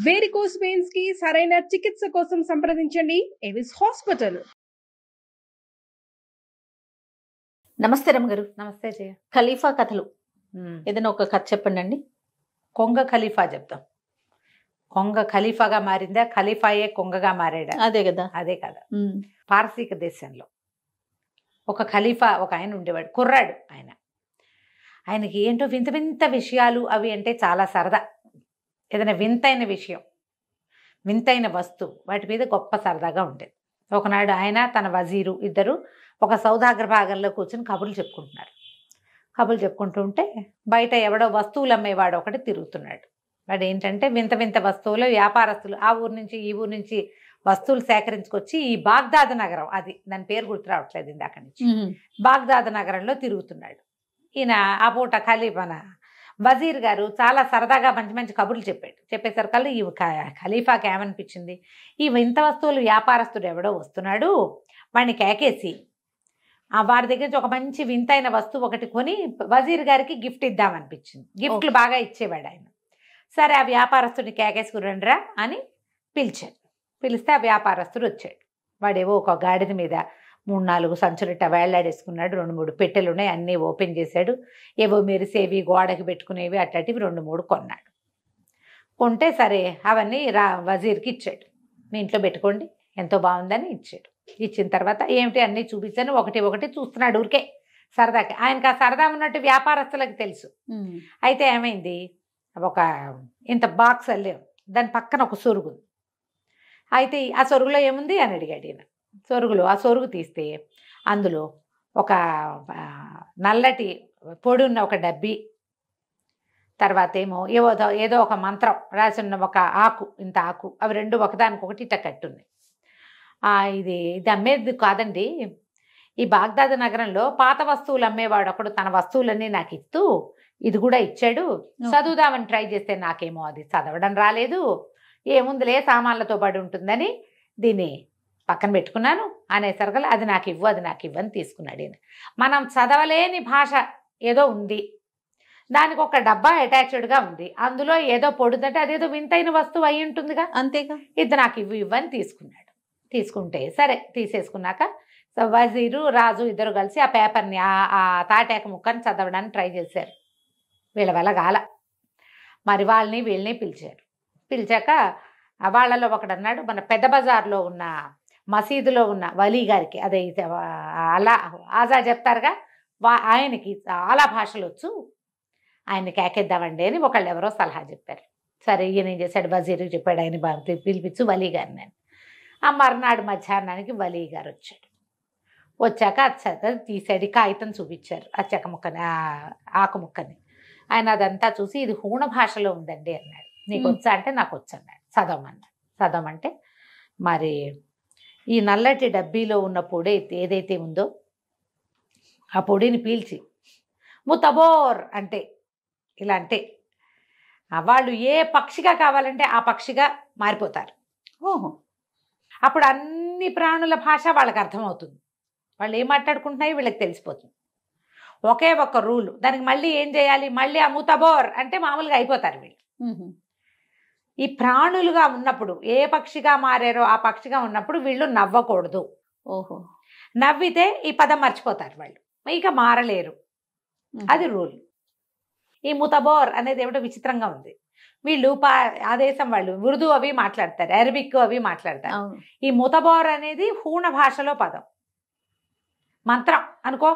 Varicose veins కి సరైన చికిత్స కోసం సంప్రదించండి ఎవిస్ హాస్పిటల్. నమస్తే రమ్మగారు. నమస్తే జయ. ఖలీఫా కథలు ఏదైనా ఒక కథ చెప్పండి అండి. కొంగ ఖలీఫా చెప్తాం. కొంగ ఖలీఫాగా మారిందా, ఖలీఫాయే కొంగగా మారాడా? అదే కదా. అదే కదా. పారసీక దేశంలో ఒక ఖలీఫా ఒక ఆయన ఉండేవాడు, కుర్రాడు ఆయన. ఆయనకి ఏంటో వింత వింత విషయాలు అవి అంటే చాలా సరదా. ఏదైనా వింతైన విషయం, వింతైన వస్తువు, వాటి మీద గొప్ప సరదాగా ఉండేది. ఒకనాడు ఆయన తన వజీరు ఇద్దరు ఒక సౌదాగ్ర భాగంలో కూర్చొని కబుర్లు చెప్పుకుంటున్నారు. కబుర్లు చెప్పుకుంటూ ఉంటే బయట ఎవడో వస్తువులు అమ్మేవాడు ఒకటి తిరుగుతున్నాడు. వాడు ఏంటంటే వింత వింత వస్తువులు వ్యాపారస్తులు ఆ ఊరు నుంచి ఈ ఊరు నుంచి వస్తువులు సేకరించుకొచ్చి ఈ బాగ్దాద్ నగరం, అది దాని పేరు గుర్తు రావట్లేదు ఇందాక నుంచి, బాగ్దాద్ నగరంలో తిరుగుతున్నాడు. ఈయన ఆ పూట ఖలీఫాన వజీర్ గారు చాలా సరదాగా మంచి మంచి కబుర్లు చెప్పాడు. చెప్పేసరికల్లా ఈ ఖలీఫాకి ఏమనిపించింది, ఈ వింత వస్తువులు వ్యాపారస్తుడు ఎవడో వస్తున్నాడు, వాడిని కేకేసి వారి దగ్గర నుంచి ఒక మంచి వింతైన వస్తువు ఒకటి కొని వజీర్ గారికి గిఫ్ట్ ఇద్దామనిపించింది. గిఫ్ట్లు బాగా ఇచ్చేవాడు ఆయన. సరే ఆ వ్యాపారస్తుడిని కేకేసుకురండ్రా అని పిలిచాడు. పిలిస్తే ఆ వ్యాపారస్తుడు వచ్చాడు. వాడేవో ఒక గాడిద మీద 3-4 సంచులట వేళ్లాడేసుకున్నాడు. 2-3 పెట్టెలు ఉన్నాయి, అన్నీ ఓపెన్ చేశాడు. ఏవో మెరిసేవి గోడకి పెట్టుకునేవి అట్టటివి 2-3 కొన్నాడు. కొంటే సరే అవన్నీ వజీర్కి ఇచ్చాడు. మీ ఇంట్లో పెట్టుకోండి, ఎంతో బాగుందని ఇచ్చాడు. ఇచ్చిన తర్వాత ఏమిటి అన్నీ చూపించాను, ఒకటి ఒకటి చూస్తున్నాడు ఊరికే సరదాకి. ఆయనకు ఆ సరదా ఉన్నట్టు వ్యాపారస్తులకు తెలుసు. అయితే ఏమైంది, ఒక ఇంత బాక్స్ అల్లేవు, దాని పక్కన ఒక సొరుగు. అయితే ఆ సొరుగులో ఏముంది అని అడిగాడు ఈయన. ఆ సొరుగు తీస్తే అందులో ఒక నల్లటి పొడి ఉన్న ఒక డబ్బి, తర్వాత ఏదో ఒక మంత్రం రాసి ఉన్న ఒక ఆకు, ఇంత ఆకు, అవి రెండు ఒకదానికొకటి ఇట్ట కట్టున్నాయి. ఇది అమ్మేది కాదండి, ఈ బాగ్దాద్ నగరంలో పాత వస్తువులు అమ్మేవాడు ఒకడు తన వస్తువులన్నీ నాకు ఇస్తూ ఇది కూడా ఇచ్చాడు. చదువుదామని ట్రై చేస్తే నాకేమో అది చదవడం రాలేదు, ఏముందిలే సామాన్లతో పడి ఉంటుందని దీన్ని పక్కన పెట్టుకున్నాను అనేసరికల్లా అది నాకు ఇవ్వు అని తీసుకున్నాడు ఈయన. మనం చదవలేని భాష ఏదో ఉంది, దానికి ఒక డబ్బా అటాచ్డ్గా ఉంది, అందులో ఏదో పొడుదంటే అదేదో వింతైన వస్తువు అయి ఉంటుందిగా, అంతేగా, ఇది నాకు ఇవ్వు అని తీసుకున్నాడు. తీసుకుంటే సరే తీసేసుకున్నాక వజీరు రాజు ఇద్దరు కలిసి ఆ పేపర్ని ఆ తాటాక ముక్కని చదవడానికి ట్రై చేశారు. వీళ్ళ వల్ల గాల. మరి వీళ్ళని పిలిచారు. పిలిచాక వాళ్ళలో ఒకడు అన్నాడు, మన పెద్ద బజార్లో ఉన్న మసీదులో ఉన్న వలీ గారికి, అదే అలా ఆజా చెప్తారుగా, ఆయనకి చాలా భాషలు వచ్చు, ఆయన్ని కేకేద్దామండి అని ఒకళ్ళు ఎవరో సలహా చెప్పారు. సరే ఈయన ఏం చేశాడు, వజీరుకి చెప్పాడు, ఆయన పిలిపించు వలీ గారిని అని. ఆ మర్నాడు మధ్యాహ్నానికి వలీ గారు వచ్చాడు. వచ్చాక అది తీసాడు, కాగితం చూపించారు, ఆ చెక్క ముక్కని ఆకు ముక్కని. ఆయన అదంతా చూసి ఇది హూణ భాషలో ఉందండి అన్నాడు. నీకు వచ్చా అంటే నాకు వచ్చు అన్నాడు. చదవమంటే మరి ఈ నల్లటి డబ్బీలో ఉన్న పొడి ఏదైతే ఉందో ఆ పొడిని పీల్చి ముతబోర్ అంటే ఇలా అంటే వాళ్ళు ఏ పక్షిగా కావాలంటే ఆ పక్షిగా మారిపోతారు. ఓహో, అప్పుడు అన్ని ప్రాణుల భాష వాళ్ళకి అర్థమవుతుంది, వాళ్ళు ఏం మాట్లాడుకుంటున్నాయో వీళ్ళకి తెలిసిపోతుంది. ఒకే ఒక్క రూలు, దానికి మళ్ళీ ఏం చేయాలి, మళ్ళీ ఆ ముతబోర్ అంటే మామూలుగా అయిపోతారు వీళ్ళు. ఈ ప్రాణులుగా ఉన్నప్పుడు ఏ పక్షిగా మారారో ఆ పక్షిగా ఉన్నప్పుడు వీళ్ళు నవ్వకూడదు. ఓహో, నవ్వితే ఈ పదం మర్చిపోతారు వాళ్ళు, ఇక మారలేరు, అది రూల్. ఈ ముతబోర్ అనేది ఏమిటో విచిత్రంగా ఉంది. వీళ్ళు ఆ దేశం వాళ్ళు ఉర్దూ అవి మాట్లాడతారు, అరబిక్ అవి మాట్లాడతారు. ఈ ముతబోర్ అనేది హూణ భాషలో పదం, మంత్రం అనుకో.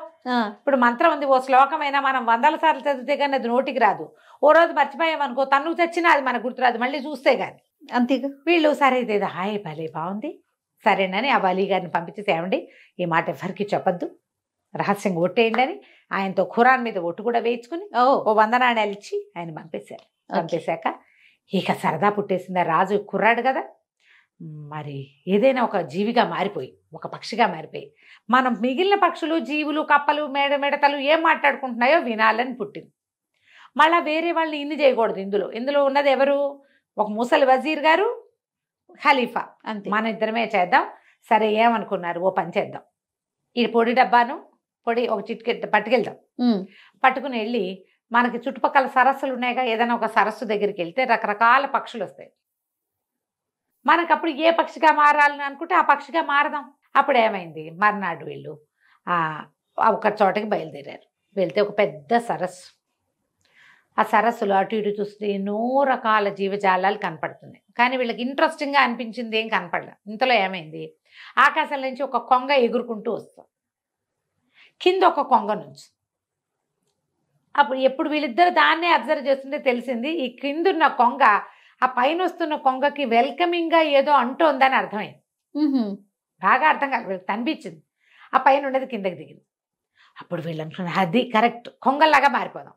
ఇప్పుడు మంత్రం ఉంది, ఓ శ్లోకమైనా మనం 100 సార్లు చదివితే కానీ అది నోటికి రాదు. ఓ రోజు మర్చిపోయామనుకో, తన్నుకు తెచ్చినా అది మనకు గుర్తురాదు, మళ్ళీ చూస్తే కానీ. అంతేగా. వీళ్ళు సరే ఇదేదో హాయ్ భలే బాగుంది సరేనని ఆ వలీ గారిని పంపించేసి, ఏమండి ఈ మాట ఎవరికి చెప్పద్దు, రహస్యంగా ఒట్టేయండి అని ఆయనతో ఖురాన్ మీద ఒట్టు కూడా వేయించుకుని ఓ 100 నాణ్యాలు ఇచ్చి ఆయన పంపేశారు. పంపేశాక ఇక సరదా పుట్టేసింది. రాజు కుర్రాడు కదా, మరి ఏదైనా ఒక జీవిగా మారిపోయి, ఒక పక్షిగా మారిపోయి మనం మిగిలిన పక్షులు జీవులు కప్పలు మిడతలు ఏం మాట్లాడుకుంటున్నాయో వినాలని పుట్టింది. మళ్ళీ వేరే వాళ్ళని ఇన్ని చేయకూడదు. ఇందులో ఉన్నది ఎవరు, ఒక ముసలి వజీర్ గారు, ఖలీఫా, అంతే. మన ఇద్దరమే చేద్దాం. సరే ఏమనుకున్నారు, ఓ పని చేద్దాం, ఈ పొడి డబ్బాను ఒక చిటికె పట్టుకెళ్దాం. పట్టుకుని వెళ్ళి మనకి చుట్టుపక్కల సరస్సులు ఉన్నాయిగా, ఏదైనా ఒక సరస్సు దగ్గరికి వెళ్తే రకరకాల పక్షులు వస్తాయి. మనకప్పుడు ఏ పక్షిగా మారాలని అనుకుంటే ఆ పక్షిగా మారదాం. అప్పుడు ఏమైంది, మర్నాడు వీళ్ళు ఒక చోటకి బయలుదేరారు. వెళ్తే ఒక పెద్ద సరస్సు. ఆ సరస్సులో అటు ఇటు చూస్తే ఎన్నో రకాల జీవజాలాలు కనపడుతున్నాయి. కానీ వీళ్ళకి ఇంట్రెస్టింగ్గా అనిపించింది ఏం కనపడలేదు. ఇంతలో ఏమైంది, ఆకాశం నుంచి ఒక కొంగ ఎగురుకుంటూ వస్తాం, కింద ఒక కొంగ నుంచి. అప్పుడు ఎప్పుడు వీళ్ళిద్దరు దాన్నే అబ్జర్వ్ చేస్తుంటే తెలిసింది, ఈ కిందున్న కొంగ ఆ పైన వస్తున్న కొంగకి వెల్కమింగ్గా ఏదో అంటోందని అర్థమైంది. బాగా అర్థం కాదు, వీళ్ళకి కనిపించింది. ఆ పైన ఉండేది కిందకి దిగింది. అప్పుడు వీళ్ళు అనుకున్నారు, అది కరెక్ట్, కొంగల్లాగా మారిపోదాం.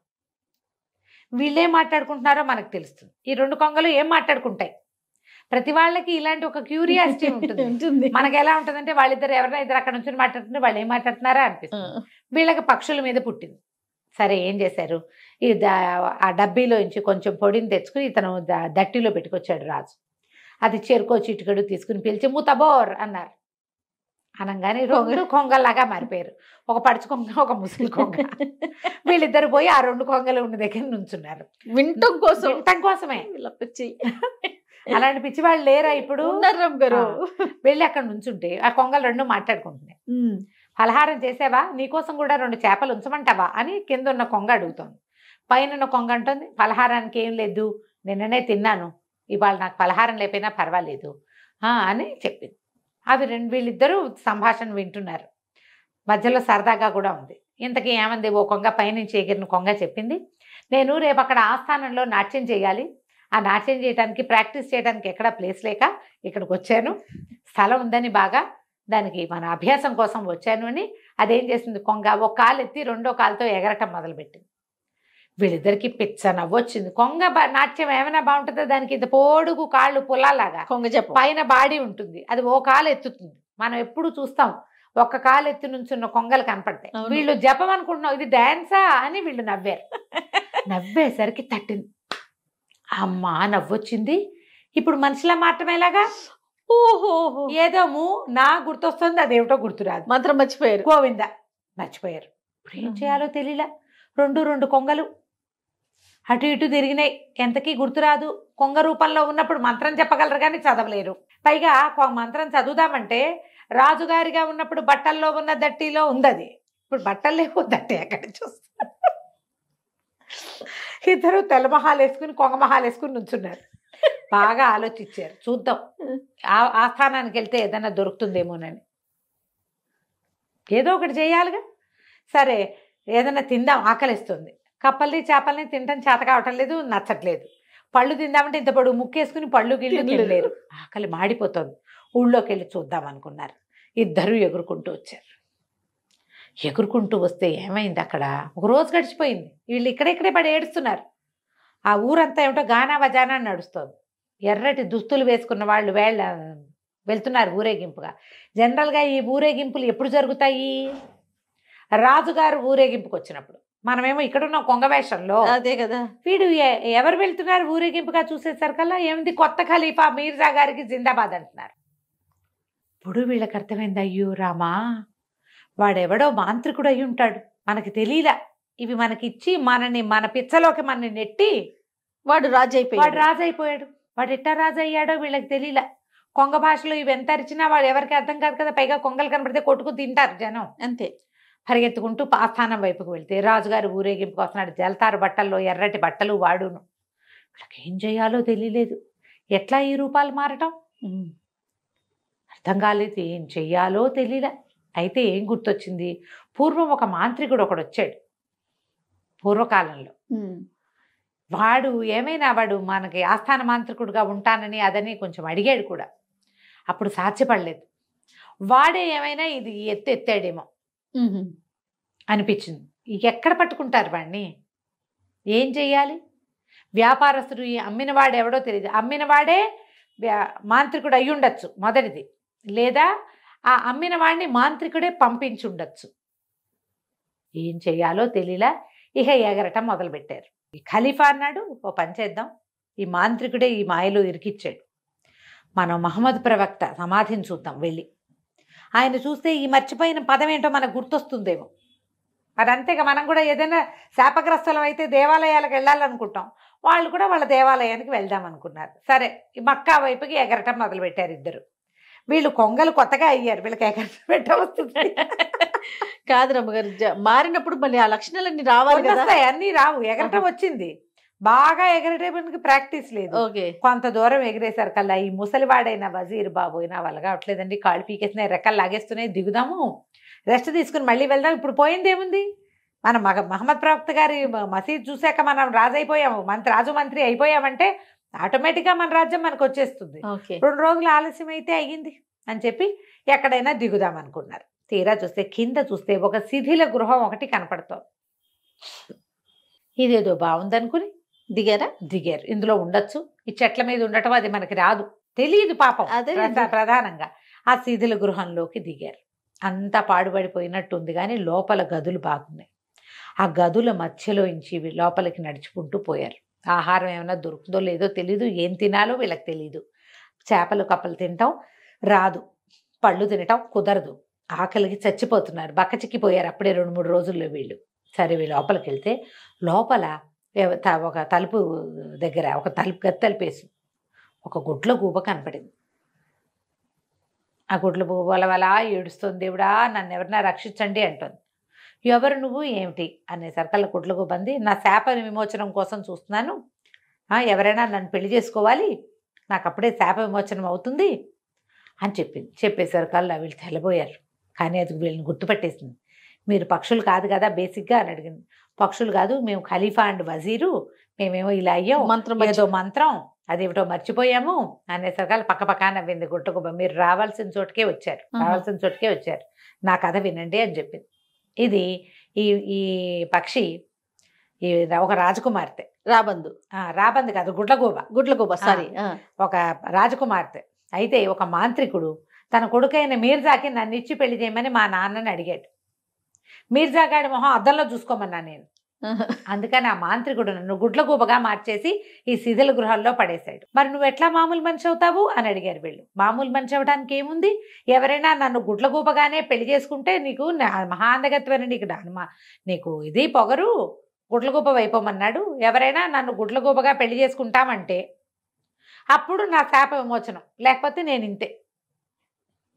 వీళ్ళేం మాట్లాడుకుంటున్నారో మనకు తెలుస్తుంది. ఈ రెండు కొంగలు ఏం మాట్లాడుకుంటాయి? ప్రతి వాళ్ళకి ఇలాంటి ఒక క్యూరియాసిటీ ఉంటుంది. మనకి ఎలా ఉంటుందంటే వాళ్ళిద్దరు ఎవరైనా ఇద్దరు అక్కడ నుంచి మాట్లాడుతుంటే వాళ్ళు ఏం మాట్లాడుతున్నారా అనిపిస్తుంది. వీళ్ళకి పక్షుల మీద పుట్టింది. సరే ఏం చేశారు, ఈ ఆ డబ్బీలోంచి కొంచెం పొడిని తెచ్చుకుని ఇతను దట్టిలో పెట్టుకొచ్చాడు రాజు. అది చెరుకో చిటికడు తీసుకుని పిలిచి ముతబోర్ అన్నారు. అనగానే రెండు కొంగల్లాగా మారిపోయారు. ఒక పడుచు కొంగ, ఒక ముసలి కొంగ. వీళ్ళిద్దరు పోయి ఆ రెండు కొంగలు ఉన్న దగ్గర నుంచున్నారు. వింటం కోసమే. అలాంటి పిచ్చి వాళ్ళు లేరా ఇప్పుడు? వెళ్ళి అక్కడ నుంచుంటే ఆ కొంగలు రెండు మాట్లాడుకుంటున్నాయి. పలహారం చేసావా, నీకోసం కూడా 2 చేపలు ఉంచమంటావా అని కింద ఉన్న కొంగ అడుగుతోంది. పైన ఉన్న కొంగ అంటుంది, పలహారానికి ఏం లేదు, నిన్ననే తిన్నాను, ఇవాళ నాకు పలహారం లేకపోయినా పర్వాలేదు అని చెప్పింది. అవి వీళ్ళిద్దరూ సంభాషణ వింటున్నారు. మధ్యలో సరదాగా కూడా ఉంది. ఇంతకీ ఏమంది, ఓ కొంగ పైనుంచి ఎగిరిన కొంగ చెప్పింది, నేను రేపు అక్కడ ఆస్థానంలో నాట్యం చేయాలి, ఆ నాట్యం చేయడానికి ప్రాక్టీస్ చేయడానికి ఎక్కడ ప్లేస్ లేక ఇక్కడికి వచ్చాను, స్థలం ఉందని బాగా, దానికి మన అభ్యాసం కోసం వచ్చాను అని అదేం చేసింది, కొంగ ఒక కాలు ఎత్తి రెండో కాలుతో ఎగరటం మొదలుపెట్టింది. వీళ్ళిద్దరికి పిచ్చ నవ్వొచ్చింది. కొంగ నాట్యం ఏమైనా బాగుంటుందో, దానికి ఇంత పొడుగు కాళ్ళు పుల్లలాగా కొంగ పైన బాడీ ఉంటుంది, అది ఓ కాలు ఎత్తుతుంది. మనం ఎప్పుడు చూస్తాం ఒక్క కాలు ఎత్తి నుంచున్న కొంగలు కనపడతాయి. వీళ్ళు జపం అనుకుంటున్నాం, ఇది డాన్సా అని వీళ్ళు నవ్వారు. నవ్వేసరికి తట్టింది. అమ్మా నవ్వొచ్చింది. ఇప్పుడు మనిషిలా మాత్రమేలాగా, ఓహో ఏదో నా గుర్తొస్తుంది, అదేమిటో గుర్తురాదు, మంత్రం మర్చిపోయారు, గోవింద మర్చిపోయారు. ఇప్పుడు ఏం చేయాలో తెలియలా. రెండు కొంగలు అటు ఇటు తిరిగినాయి, ఎంతకీ గుర్తురాదు. కొంగ రూపంలో ఉన్నప్పుడు మంత్రం చెప్పగలరు కానీ చదవలేరు. పైగా మంత్రం చదువుదామంటే రాజుగారిగా ఉన్నప్పుడు బట్టల్లో ఉన్న దట్టిలో ఉంది, అది ఇప్పుడు బట్టలు లేవు, దట్టి ఎక్కడ చూస్తారు. ఇద్దరు తెల్ల మహాలు వేసుకుని కొంగ మహాలు వేసుకుని నుంచున్నారు. బాగా ఆలోచించారు, చూద్దాం ఆ స్థానానికి వెళ్తే ఏదైనా దొరుకుతుందేమోనని. ఏదో ఒకటి చేయాలిగా. సరే ఏదైనా తిందాం, ఆకలిస్తుంది. కప్పల్ని చేపల్ని తినటం చేత కావటం లేదు, నచ్చట్లేదు. పళ్ళు తిందామంటే ఇంత పొడుగు ముక్కేసుకుని పళ్ళు గిళ్ళు తినలేరు, ఆకలి మాడిపోతుంది. ఊళ్ళోకి వెళ్ళి చూద్దాం అనుకున్నారు. ఇద్దరు ఎగురుకుంటూ వచ్చారు. ఎగురుకుంటూ వస్తే ఏమైంది, అక్కడ ఒక రోజు గడిచిపోయింది. వీళ్ళు ఇక్కడే పడి ఏడుస్తున్నారు. ఆ ఊరంతా ఏమిటో గానా బజానా నడుస్తుంది. ఎర్రటి దుస్తులు వేసుకున్న వాళ్ళు వెళ్తున్నారు ఊరేగింపుగా. జనరల్గా ఈ ఊరేగింపులు ఎప్పుడు జరుగుతాయి, రాజుగారు ఊరేగింపుకి వచ్చినప్పుడు. మనమేమో ఇక్కడున్న కొంగ వేషంలో. అదే కదా. వీడు ఎవరు వెళ్తున్నారు ఊరేగింపుగా చూసేసరికల్లా ఏమిటి, కొత్త ఖలీఫా మీర్జా గారికి జిందాబాద్ అంటున్నారు. ఇప్పుడు వీళ్ళకి అర్థమైంది, అయ్యో రామా, వాడెవడో మాంత్రికుడు అయి ఉంటాడు, మనకి తెలియలా. ఇవి మనకిచ్చి మన పిచ్చలోకి మనని నెట్టి వాడు రాజు అయిపోయాడు. వాడు ఎట్టా రాజు అయ్యాడో వీళ్ళకి తెలియలా. కొంగ భాషలో ఇవి ఎంత అరిచినా వాడు ఎవరికి అర్థం కాదు కదా. పైగా కొంగలు కనబడితే కొట్టుకుని తింటారు జనం. అంతే. పరిగెత్తుకుంటూ ఆస్థానం వైపుకు వెళ్తే రాజుగారు ఊరేగింపుకు వస్తున్నాడు. జల్తారు బట్టల్లో ఎర్రటి బట్టలు వాడును. వీళ్ళకి ఏం చేయాలో తెలియలేదు. ఎట్లా ఈ రూపాలు మారటం అర్థం కాలేదు, ఏం చెయ్యాలో తెలియలే. అయితే ఏం గుర్తొచ్చింది, పూర్వం ఒక మాంత్రికుడు ఒకడు వచ్చాడు పూర్వకాలంలో. వాడు మనకి ఆస్థాన మాంత్రికుడుగా ఉంటానని అదని కొంచెం అడిగాడు కూడా. అప్పుడు సాధ్యపడలేదు. వాడే ఏమైనా ఇది ఎత్తాడేమో అనిపించింది. ఎక్కడ పట్టుకుంటారు వాడిని, ఏం చెయ్యాలి? వ్యాపారస్తుడు అమ్మినవాడు ఎవడో తెలియదు, అమ్మినవాడే మాంత్రికుడు అయి ఉండొచ్చు మొదటిది, లేదా ఆ అమ్మిన వాడిని మాంత్రికుడే పంపించుండొచ్చు. ఏం చెయ్యాలో తెలియలా. ఇక ఎగరటం మొదలుపెట్టారు. ఈ ఖలీఫా అన్నాడు, ఓ పని చేద్దాం, ఈ మాంత్రికుడే ఈ మాయలో ఇరికిచ్చాడు, మనం మహమ్మద్ ప్రవక్త సమాధిని చూద్దాం వెళ్ళి. ఆయన చూస్తే ఈ మర్చిపోయిన పదం ఏంటో మనకు గుర్తొస్తుందేమో. అది అంతేగా, మనం కూడా ఏదైనా శాపగ్రస్తులం అయితే దేవాలయాలకు వెళ్ళాలనుకుంటాం. వాళ్ళు కూడా వాళ్ళ దేవాలయానికి వెళ్దాం అనుకున్నారు. సరే ఈ మక్కా వైపుకి ఎగరటం మొదలుపెట్టారు ఇద్దరు. వీళ్ళు కొంగలు కొత్తగా అయ్యారు, వీళ్ళకి ఎగరటం పెట్ట వస్తుంది. కాదు రమ్మగారు, మారినప్పుడు మళ్ళీ ఆ లక్షణాలన్నీ రావాలి కదా. వస్తాయి, అన్నీ రావు. ఎగరటం వచ్చింది, బాగా ఎగరటానికి ప్రాక్టీస్ లేదు. ఓకే. కొంత దూరం ఎగిరేసారు కల్లా ఈ ముసలివాడైన వజీర్ బాబోయినా వాళ్ళ కావట్లేదండి, కాళ్ళు పీకేస్తున్నాయి, రెక్కలు లాగేస్తున్నాయి, దిగుదాము, రెస్ట్ తీసుకుని మళ్ళీ వెళ్దాం. ఇప్పుడు పోయింది ఏముంది, మన మహమ్మద్ ప్రవక్త గారి మసీద్ చూశాక మనం రాజు అయిపోయాము, రాజు మంత్రి అయిపోయామంటే ఆటోమేటిక్గా మన రాజ్యం మనకు వచ్చేస్తుంది. 2 రోజులు ఆలస్యం అయితే అయ్యింది అని చెప్పి ఎక్కడైనా దిగుదాం అనుకున్నారు. తీరా చూస్తే కింద చూస్తే ఒక శిథిల గృహం ఒకటి కనపడుతోంది. ఇదేదో బాగుందనుకుని దిగారు. ఇందులో ఉండొచ్చు, ఈ చెట్ల మీద ఉండటం అది మనకి రాదు, తెలియదు పాపం. ప్రధానంగా ఆ శిథిల గృహంలోకి దిగారు. అంతా పాడుపడిపోయినట్టుంది కానీ లోపల గదులు బాగున్నాయి. ఆ గదుల మధ్యలోంచి లోపలికి నడుచుకుంటూ పోయారు. ఆహారం ఏమైనా దొరుకుతుందో లేదో తెలీదు, ఏం తినాలో వీళ్ళకి తెలీదు. చేపలు కప్పలు తినటం రాదు, పళ్ళు తినటం కుదరదు, ఆకలికి చచ్చిపోతున్నారు, బక్కచిక్కిపోయారు అప్పుడే 2-3 రోజుల్లో వీళ్ళు. సరే వీళ్ళు లోపలికి వెళ్తే లోపల ఒక తలుపు దగ్గర ఒక గది తలుపేసి ఒక గుడ్ల గూబ కనపడింది. ఆ గుడ్ల గూబ వలవలా ఏడుస్తుంది, దేవుడా నన్ను ఎవరన్నా రక్షించండి అంటుంది. ఎవరు నువ్వు ఏమిటి అనేసరికల్లా గుడ్ల గూబ అంది, నా శాప విమోచనం కోసం చూస్తున్నాను, ఎవరైనా నన్ను పెళ్లి చేసుకోవాలి, నాకు అప్పుడే శాప విమోచనం అవుతుంది అని చెప్పింది. చెప్పేసరికల్లా వీళ్ళు తెల్లబోయారు. కానీ అది వీళ్ళని గుర్తుపట్టేసింది. మీరు పక్షులు కాదు కదా బేసిక్గా అని అడిగింది. పక్షులు కాదు, మేము ఖలీఫా అండ్ వజీరు, మేమేమో ఇలా అయ్యాం, ఏదో మంత్రం అదేమిటో మర్చిపోయాము అనేసరికల్లా పక్కపక్క నవ్వింది గుట్టగుబ్బ. మీరు రావాల్సిన చోటుకే వచ్చారు, నా కథ వినండి అని చెప్పింది. ఇది ఈ పక్షి ఒక రాజకుమార్తె, రాబందు కాదు గుడ్లగూబ సారీ, ఒక రాజకుమార్తె. అయితే ఒక మాంత్రికుడు తన కొడుకైన మీర్జాకి నన్ను ఇచ్చి పెళ్లి చేయమని మా నాన్నని అడిగాడు. మీర్జా గాడి మొహం అద్దంలో చూసుకోమన్నా నేను. అందుకని ఆ మాంత్రికుడు నన్ను గుడ్లగూబగా మార్చేసి ఈ శిథిల గృహాల్లో పడేశాడు. మరి నువ్వు ఎట్లా మామూలు మనిషి అవుతావు అని అడిగారు వీళ్ళు. మామూలు మనిషి అవడానికి ఏముంది, ఎవరైనా నన్ను గుడ్లగూబగానే పెళ్లి చేసుకుంటే నీకు మహాందగత్వని, నీకు ఇది పొగరు, గుడ్లగూబ వైపోమన్నాడు. ఎవరైనా నన్ను గుడ్లగూబగా పెళ్లి చేసుకుంటామంటే అప్పుడు నా శాప విమోచనం, లేకపోతే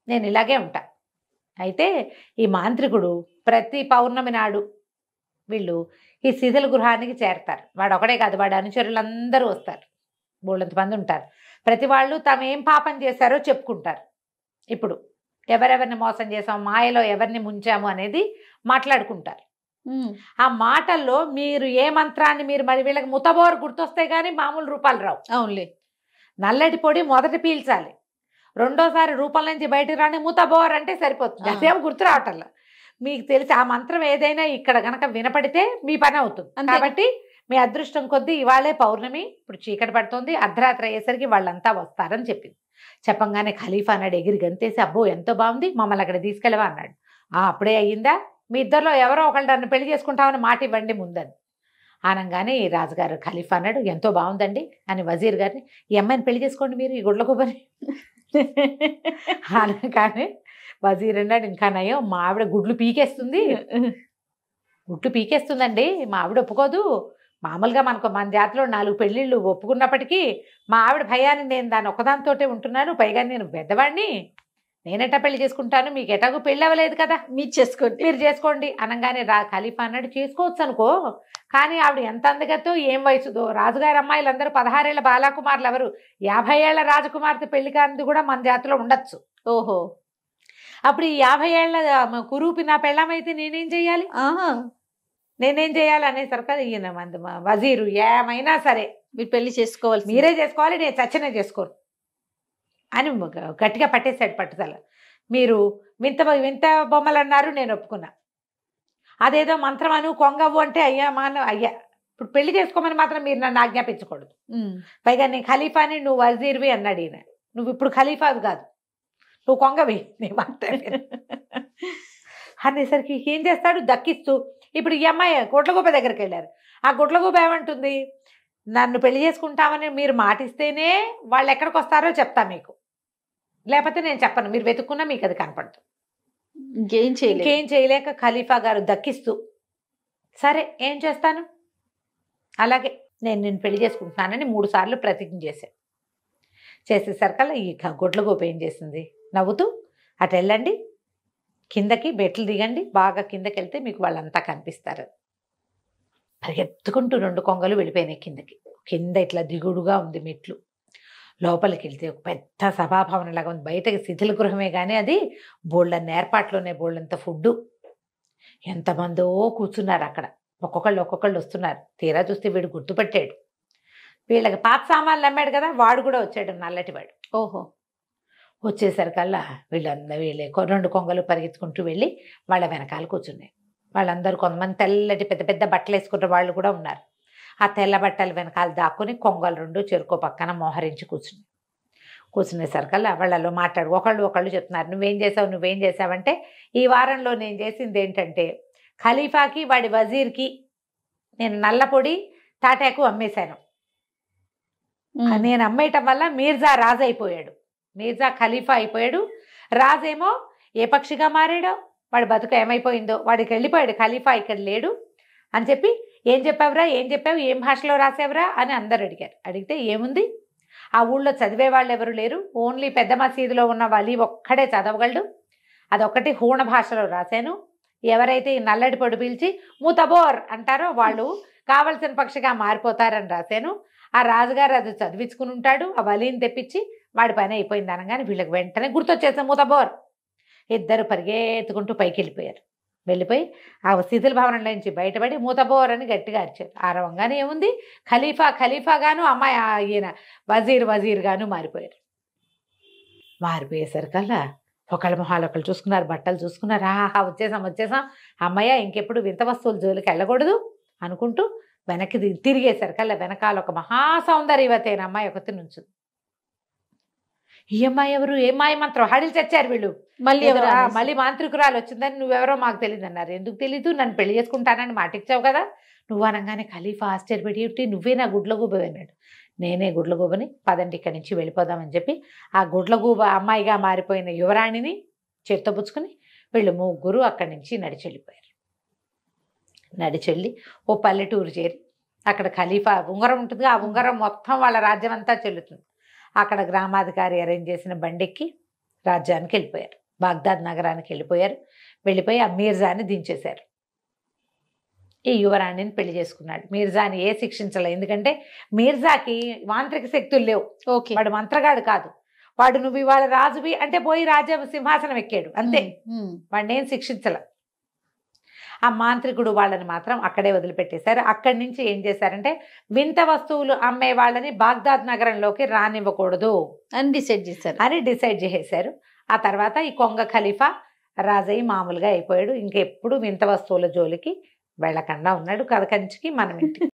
నేను ఇలాగే ఉంటా. అయితే ఈ మాంత్రికుడు ప్రతి పౌర్ణమి నాడు వీళ్ళు ఈ శిథిల గృహానికి చేరతారు. వాడు ఒకడే కాదు, వాడి అనుచరులందరూ వస్తారు, బోళ్ళంత మంది ఉంటారు. ప్రతి వాళ్ళు తాము ఏం పాపం చేశారో చెప్పుకుంటారు. ఇప్పుడు ఎవరెవరిని మోసం చేసాము, మాయలో ఎవరిని ముంచాము అనేది మాట్లాడుకుంటారు. ఆ మాటల్లో మీరు ఏ మంత్రాన్ని మీరు మరి వీళ్ళకి ముతబోరు గుర్తొస్తే కానీ మామూలు రూపాలు రావు. అవునులే, నల్లటి పొడి మొదట పీల్చాలి, రెండోసారి రూపం నుంచి బయటకు రాని ముతబోర్ అంటే సరిపోతుంది. అదేమో గుర్తు రావటంలా. మీకు తెలిసి ఆ మంత్రం ఏదైనా ఇక్కడ గనక వినపడితే మీ పని అవుతుంది. కాబట్టి మీ అదృష్టం కొద్దీ ఇవాళే పౌర్ణమి, ఇప్పుడు చీకటి పడుతుంది, అర్ధరాత్రి అయ్యేసరికి వాళ్ళంతా వస్తారని చెప్పింది. చెప్పంగానే ఖలీఫా అన్నాడు, ఎగిరి గంతేసి, అబ్బో ఎంతో బాగుంది, మమ్మల్ని అక్కడ తీసుకెళ్ళవా అన్నాడు. అప్పుడే అయ్యిందా, మీ ఇద్దరిలో ఎవరో ఒకళ్ళు నన్ను పెళ్లి చేసుకుంటామని మాట ఇవ్వండి ముందని అనగానే ఈ రాజుగారు ఖలీఫా అన్నాడు, ఎంతో బాగుందండి అని వజీర్ గారిని, ఈ అమ్మాయిని పెళ్లి చేసుకోండి మీరు ఈ గుడ్లగూబని అనగానే వజీర్ అన్నాడు, ఇంకా నయం, మా ఆవిడ గుడ్లు పీకేస్తుందండి, మా ఆవిడ ఒప్పుకోదు. మామూలుగా మన జాతిలో 4 పెళ్ళిళ్ళు ఒప్పుకున్నప్పటికీ మా ఆవిడ భయాన్ని నేను దాని ఒక్కదానితోటే ఉంటున్నాను, పైగా నేను పెద్దవాడిని, నేనెట్టా పెళ్లి చేసుకుంటాను, మీకు ఎటాగో పెళ్ళి అవ్వలేదు కదా, మీరు చేసుకోండి అనగానే ఖలీఫా అన్నాడు, చేసుకోవచ్చు అనుకో, కానీ ఆవిడ ఎంత అందగతో ఏం వయసుదో, రాజుగారి అమ్మాయిలందరూ 16 ఏళ్ల బాలాకుమారులు ఎవరు, 50 ఏళ్ల రాజకుమార్తె పెళ్లి కానిది కూడా మన జాతిలో ఉండొచ్చు. ఓహో, అప్పుడు ఈ 50 ఏళ్ల కురూపి నా పెళ్ళమైతే నేనేం చెయ్యాలి అనేసరికి ఈయన వజీరు, ఏమైనా సరే మీరు పెళ్లి చేసుకోవాలి, మీరే చేసుకోవాలి, నేను చచ్చినా చేసుకోను అని గట్టిగా పట్టేశాడు పట్టుదల. మీరు వింత బొమ్మలు అన్నారు, నేను ఒప్పుకున్నా, అదేదో మంత్రం అను కొంగవ్వు అంటే అయ్యా ఇప్పుడు పెళ్లి చేసుకోమని మాత్రం మీరు నన్ను ఆజ్ఞాపించకూడదు, పైగా నేను ఖలీఫాని, నువ్వు వజీర్వి అన్నాడు ఈయన. నువ్వు ఇప్పుడు ఖలీఫావి కాదు, నువ్వు కొంగవి, నీ మాట అనేసరికి ఏం చేస్తాడు, దక్కిస్తూ ఇప్పుడు ఈ అమ్మాయి గుడ్లగూబ దగ్గరికి వెళ్ళారు. ఆ గుడ్లగూబ ఏమంటుంది, నన్ను పెళ్లి చేసుకుంటామని మీరు మాటిస్తేనే వాళ్ళు ఎక్కడికి వస్తారో చెప్తా మీకు, లేకపోతే నేను చెప్పను, మీరు వెతుక్కున్నా మీకు అది కనపడదు. ఇంకేం చేయలేక ఖలీఫా గారు దక్కిస్తూ, సరే ఏం చేస్తాను, అలాగే నేను నిన్ను పెళ్లి చేసుకుంటున్నానని 3 సార్లు ప్రతిజ్ఞ చేశాడు. చేసేసరికల్లా ఈ గుడ్లగూబ ఏం చేసింది, నవ్వుతూ అటు వెళ్ళండి, కిందకి మెట్లు దిగండి, బాగా కిందకి వెళ్తే మీకు వాళ్ళంతా కనిపిస్తారు. పరిగెత్తుకుంటూ 2 కొంగలు వెళ్ళిపోయినాయి కిందకి. కింద ఇట్లా దిగుడుగా ఉంది మెట్లు. లోపలికి వెళ్తే ఒక పెద్ద సభాభవనం లాగా ఉంది. బయటకి శిథిల గృహమే కానీ అది బోళ్ళన్న ఏర్పాట్లోనే బోళ్ళంత ఫుడ్డు. ఎంతమందో కూర్చున్నారు అక్కడ. ఒక్కొక్కళ్ళు వస్తున్నారు. తీరా చూస్తే వీడు గుర్తుపట్టాడు. వీళ్ళకి పాత సామాన్లు అమ్మాడు కదా, వాడు కూడా వచ్చాడు, నల్లటివాడు. ఓహో. వచ్చేసరికల్లా వీళ్ళందరూ 2 కొంగలు పరిగెత్తుకుంటూ వెళ్ళి వాళ్ళ వెనకాల కూర్చున్నాయి. వాళ్ళందరూ కొంతమంది తెల్లటి పెద్ద పెద్ద బట్టలు వేసుకున్న వాళ్ళు కూడా ఉన్నారు. ఆ తెల్ల బట్టల వెనకాల దాక్కుని కొంగలు 2 చెరుకో పక్కన మోహరించి కూర్చునేసరికల్లా వాళ్ళలో మాట్లాడు ఒకళ్ళు చెప్తున్నారు, నువ్వేం చేసావంటే, ఈ వారంలో నేను చేసింది ఏంటంటే ఖలీఫాకి వాడి వజీర్కి నేను నల్లపొడి తాటాకు అమ్మేశాను. నేను అమ్మేయటం వల్ల మీర్జా రాజు అయిపోయాడు, మీర్జా ఖలీఫా అయిపోయాడు. రాజేమో ఏ పక్షిగా మారాడో, వాడి బతుకు ఏమైపోయిందో, వాడికి వెళ్ళిపోయాడు, ఖలీఫా ఇక్కడ లేడు అని చెప్పి, ఏం చెప్పావురా, ఏం భాషలో రాసావురా అని అందరు అడిగారు. అడిగితే ఏముంది, ఆ ఊళ్ళో చదివే వాళ్ళు ఎవరు లేరు, ఓన్లీ పెద్ద మసీదులో ఉన్న వలి ఒక్కడే చదవగలడు, అదొక్కటి హూణ భాషలో రాశాను. ఎవరైతే ఈ నల్లటి పొడి పీల్చి మూతబోర్ అంటారో వాళ్ళు కావలసిన పక్షిగా మారిపోతారని రాశాను. ఆ రాజుగారు అది చదివించుకుని ఉంటాడు, ఆ వలీని తెప్పించి వాడి పని అయిపోయింది అనగానే వీళ్ళకి వెంటనే గుర్తొచ్చేసాం మూతబోర్. ఇద్దరు పరిగెత్తుకుంటూ పైకి వెళ్ళిపోయి ఆ శిథిల భవనంలో నుంచి బయటపడి మూతబోర్ అని గట్టిగా అరిచారు. ఆరవంగానే ఏముంది, ఖలీఫాగాను అమ్మాయి ఈయన వజీర్ గాను మారిపోయారు. మారిపోయేసరికల్లా ఒకళ్ళ మొహాలు ఒకళ్ళు చూసుకున్నారు, బట్టలు చూసుకున్నారు. ఆహా వచ్చేసాం, అమ్మయ్య ఇంకెప్పుడు వింత వస్తువులు జోలికి వెళ్ళకూడదు అనుకుంటూ వెనక్కి తిరిగేసరికల్లా వెనకాల ఒక మహాసౌందర్యవతైన అమ్మాయి ఒకటి నుంచుంది. ఈ అమ్మాయి ఎవరు, ఏ మాయ మంత్రం హడిలు చచ్చారు వీళ్ళు. మళ్ళీ మాంత్రికురాలు వచ్చిందని నువ్వెవరో మాకు తెలియదు అన్నారు. ఎందుకు తెలీదు, నన్ను పెళ్లి చేసుకుంటానని మాటిచ్చావు కదా. నువ్వు అనగానే ఖలీఫా ఆశ్చర్యపడి, నువ్వే నా గుడ్లగూబ అన్నాడు. నేనే గుడ్లగూబని, పదండి ఇక్కడి నుంచి వెళ్ళిపోదామని చెప్పి ఆ గుడ్లగూబ అమ్మాయిగా మారిపోయిన యువరాణిని చేత్తో పుచ్చుకుని వీళ్ళు 3 అక్కడి నుంచి నడిచెళ్ళి ఓ పల్లెటూరు చేరి అక్కడ ఖలీఫా ఉంగరం ఉంటుంది, ఆ ఉంగరం మొత్తం వాళ్ళ రాజ్యం అంతా చెల్లుతుంది. అక్కడ గ్రామాధికారి అరేంజ్ చేసిన బండెక్కి రాజ్యానికి వెళ్ళిపోయారు, బాగ్దాద్ నగరానికి వెళ్ళిపోయి ఆ మీర్జాని దించేశారు. ఈ యువరాణిని పెళ్లి చేసుకున్నాడు. మీర్జాని శిక్షించలే, ఎందుకంటే మీర్జాకి మాంత్రిక శక్తులు లేవు. ఓకే, వాడు మంత్రగాడు కాదు. వాడు నువ్వు ఇవాళ రాజువి అంటే పోయి రాజ్య సింహాసనం ఎక్కాడు అంతే, వాడిని ఏం శిక్షించల. ఆ మాంత్రికుడు వాళ్ళని మాత్రం అక్కడే వదిలిపెట్టేశారు. అక్కడి నుంచి ఏం చేశారంటే వింత వస్తువులు అమ్మే వాళ్ళని బాగ్దాద్ నగరంలోకి రానివ్వకూడదు అని డిసైడ్ చేసేశారు. ఆ తర్వాత ఈ కొంగ ఖలీఫా రాజయ్య మామూలుగా అయిపోయాడు. ఇంకెప్పుడు వింత వస్తువుల జోలికి వెళ్ళకుండా ఉన్నాడు. కథ కంచికి మనం ఇంటికి.